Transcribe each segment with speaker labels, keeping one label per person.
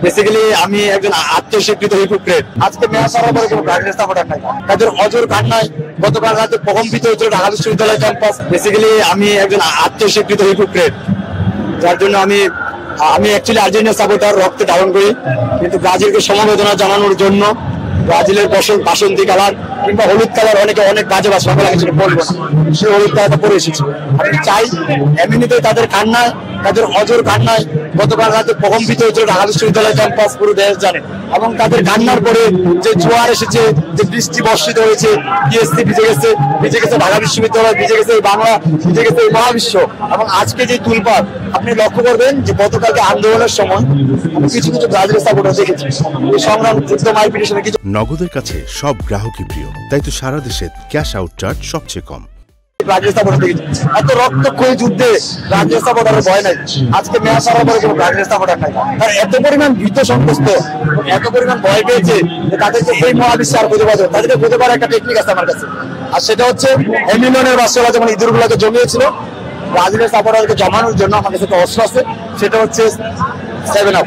Speaker 1: Basically আমি একজন আত্মস্বীকৃত hypocrite. আজকে ম্যাচ হারার পরে কোনো ব্রাজিলের সাপোর্টার নাই, তাদের অজর কান্নায় গতকাল রাতে প্রকম্পিত হয়েছিল ঢাকা বিশ্ববিদ্যালয় ক্যাম্পাস। বেসিক্যালি আমি একজন আত্মস্বীকৃত হিপোক্রেট, যার জন্য আমি অ্যাকচুয়ালি আর্জেন্টিনা সাপোর্টার, রক্তে ধারণ করি, কিন্তু ব্রাজিলকে সমবেদনা জানানোর জন্য ব্রাজিলের বাসন্তী কালার কিংবা হলুদ কালার অনেক বাজে বা সকল আমি সেটা বলবো না, সে হলুদ কালারটা পরে এসেছি। আমি চাই এমনিতে তাদের কান্নায়, তাদের অজর কান্নায় গতকাল রাতে প্রকম্পিত হয়েছিল ঢাকা বিশ্ববিদ্যালয় ক্যাম্পাস, পুরো দেশ জানে। এবং তাদের কান্নার পরে যে জোয়ার এসেছে, যে বৃষ্টি বর্ষিত হয়েছে, বিএসসি ভিজে গেছে ঢাকা বিশ্ববিদ্যালয়, ভিজে গেছে বাংলা, ভিজে গেছে মহাবিশ্ব। এবং আজকে যে তুলপাড় আপনি লক্ষ্য করবেন যে গতকালকে আন্দোলনের সময় আমি কিছু ব্রাজিলের সাপোর্টার দেখেছি এই সংগ্রাম যুদ্ধ মাইপিটেশনে কিছু।
Speaker 2: নগদের কাছে সব গ্রাহকই প্রিয়, তাই তো সারা দেশে ক্যাশ আউট চার্জ সবচেয়ে কম।
Speaker 1: ব্রাজিল সাপোর্টার দেখেছি, এত রক্তক্ষয়ী যুদ্ধে ব্রাজিল সাপোর্টারের ভয় নাই। আজকে ম্যাচ হারার পরে কোনো ব্রাজিল সাপোর্টার নাই, তারা এত পরিমাণ ভীত সন্ত্রস্ত, এত পরিমাণ ভয় পেয়েছে যে তাদেরকে এই মহাবিশ্বে আর খুঁজে পাওয়া, তাদেরকে খুঁজে পাওয়ার একটা টেকনিক আছে আমার কাছে, আর সেটা হচ্ছে হেমিলনের বাচ্চারা যেমন ইঁদুর গুলাকে জমিয়েছিল, ব্রাজিলের সাপোর্টারকে জমানোর জন্য আমার কাছে একটা অস্ত্র আছে, সেটা হচ্ছে 7 আপ।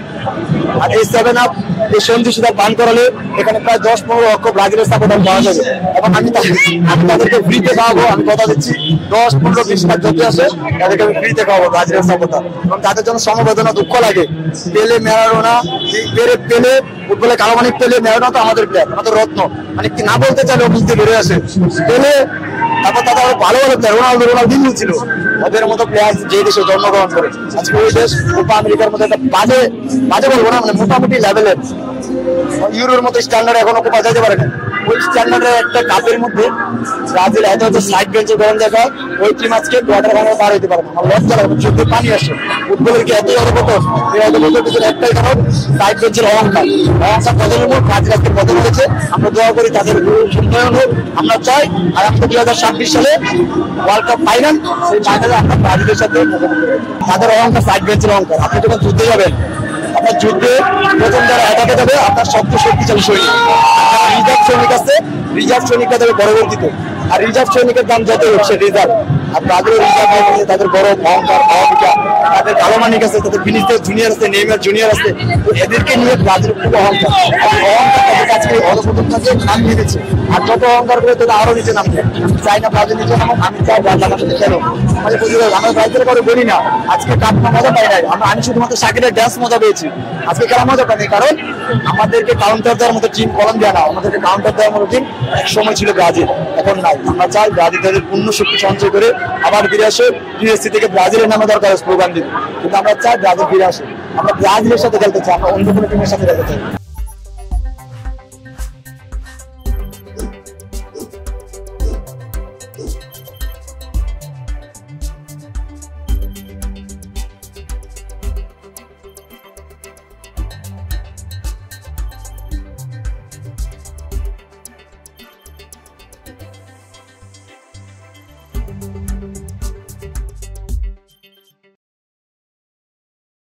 Speaker 1: আর এই 7 আপ এই সন্ধি সুদা পান করালে এখানে প্রায় 10-15 লক্ষ ব্রাজিলের সাপোর্টার পাওয়া যাবে। এবং আমি তাদেরকে ফ্রিতে খাওয়াবো, আমি কথা দিচ্ছি 10-15-20 লাখ যত আসে তাদেরকে আমি ফ্রিতে খাওয়াবো ব্রাজিলের সাপোর্টার। এবং তাদের জন্য সমবেদনা দুঃখ লাগে। পেলে ম্যারাডোনা, পেলে ফুটবলে কালোমানিক, পেলে ম্যারাডোনা তো আমাদের প্লেয়ার, আমাদের রত্ন, মানে কি না বলতে চাইলে বুঝতে বেড়ে আসে। পেলে তারপর তাদের আরো ভালো প্লেয়ার রোনালদিনহো ছিল, ওদের মতো প্লেয়ার যে দেশে জন্মগ্রহণ করে আজকে ওই দেশ কোপা আমেরিকার মতো একটা বাজে বলবো না, মানে মোটামুটি লেভেলের ইউরোর মতো স্ট্যান্ডার্ড এখনো কোপা যাইতে পারে না। ওই স্ট্যান্ডার্ডের একটা কাপের মধ্যে ব্রাজিল এত সাইড বেঞ্চে গরম জায়গায় ওই টিম আজকে কোয়ার্টার ফাইনালে পার হইতে পারে না। আমার লজ্জা লাগে, চোখে পানি আসে। ফুটবলের কি এতই অধপতন? এই অধপতনের পিছনে একটাই কারণ, সাইড বেঞ্চের অহংকার পতনের উপর ব্রাজিল আজকে পতন হয়েছে। আমরা দোয়া করি তাদের উন্নয়ন হোক, আমরা চাই। আর আমরা 2026 সালে ওয়ার্ল্ড কাপ ফাইনাল, সেই ফাইনালে আমরা ব্রাজিলের সাথে মুখোমুখি হবো। তাদের অহংকার সাইড বেঞ্চের অহংকার। আপনি যখন যুদ্ধে যাবেন, আপনার যুদ্ধে প্রথম যারা এটাকে যাবে আপনার সবচেয়ে শক্তিশালী সৈনিক, রিজার্ভ সৈনিক আছে, রিজার্ভ সৈনিকটা যাবে পরবর্তীতে। আর রিজার্ভ সৈনিকের দাম যত হচ্ছে রিজার্ভ, আর তাদের রিজার্ভ আছে, তাদের বড় অহংকার, অহমিকা, তাদের কালোমানিক আছে, তাদের ভিনিসিয়াস জুনিয়র আছে, নেইমার জুনিয়র আছে, তো এদেরকে নিয়ে ব্রাজিল খুব অহংকার। অহংকার তাদের আজকে অধপতনটাকে নামিয়ে দিচ্ছে। আর যত অহংকার করে তাদের আরো নিচে নামবে। চাই না ব্রাজিল নিচে নামুক, আমি চাই ব্রাজিল আমার সাথে খেলো। আমাদের প্রতিযোগিতা আমরা ব্রাজিলের করে বলি না আজকে কাপ মজা পাই নাই, আমি শুধুমাত্র শাকিরের ড্যান্স মজা পেয়েছি। আজকে খেলা মজা পাইনি, কারণ আমাদেরকে কাউন্টার দেওয়ার মতো টিম কলম্বিয়া না, আমাদেরকে কাউন্টার দেওয়ার মতো টিম এক সময় ছিল ব্রাজিল, এখন নাই। আমরা চাই ব্রাজিল তাদের পূর্ণ শক্তি সঞ্চয় করে আবার ফিরে আসে, টিএসসি থেকে ব্রাজিলের নামে দরকার স্লোগান দিবে, কিন্তু আমরা চাই ব্রাজিল ফিরে আসে। আমরা ব্রাজিলের সাথে খেলতে চাই, আমরা অন্য কোনো টিমের সাথে খেলতে চাই।